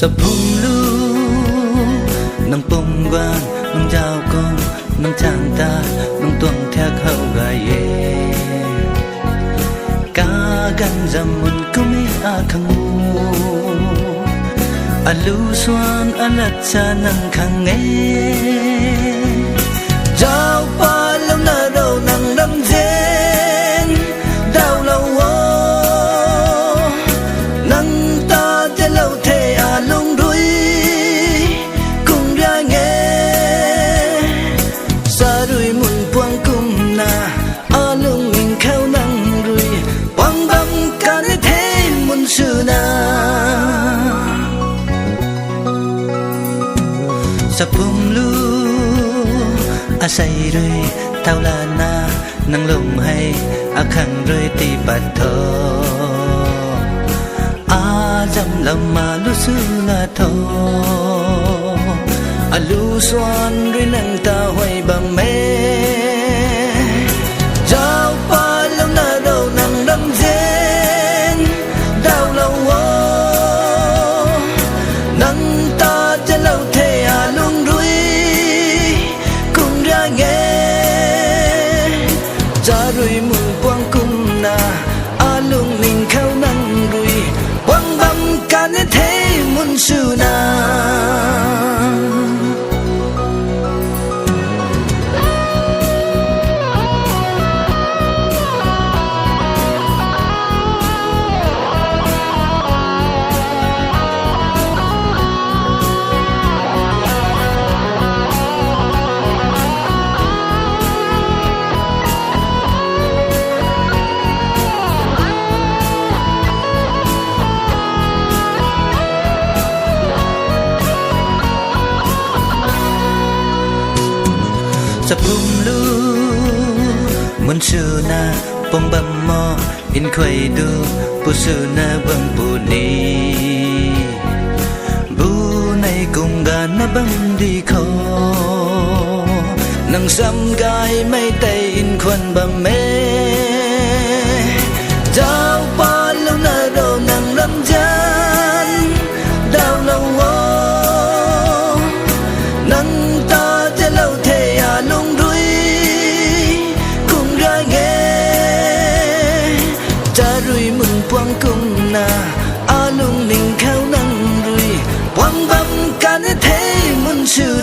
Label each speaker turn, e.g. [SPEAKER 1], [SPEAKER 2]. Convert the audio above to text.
[SPEAKER 1] sập hung lu nang pom quan nang giao con nang chàng ta nang tuang theo hậu gai ca gan dầm mun kumi a khangu alu suan alat sa nang khang nghe giao pa lâu na đâu nang đâm dên đau lâu nang ta te lâu thế à lung đuôi cùng ra nghe sa đuôi mun puang kum na a lung in khao nang đuôi quang bam ca ne thế mun sư na sập bum lu a say rồi tao là na nang lung hay a khang rồi ti bát thơ a dầm lâm mà lu sư na thơ a lu xoan rồi nang ta hoài bầm mê giao pa lâu na đâu nang đâm dên đau lâu nang ta chân lâu thế à lung đuôi cùng ra nghe ra rồi mùi quang cung na a lung ninh khao nang đuôi quang băm ca nên thế muốn sư na sập hung lu mun sư na pom bam mo in khoi du pu sư na bang pu ni bu nay cùng ga na bang đi kho nang sam gai mai tay in khuan bam mê giao pa lâu na đâu nang lâm gian đau lâu nang ta che lâu thế à lung đuôi cùng ra nghe cha rui mun quang cung na a lung ninh khao nang rui quang bam ca ne thế mun sư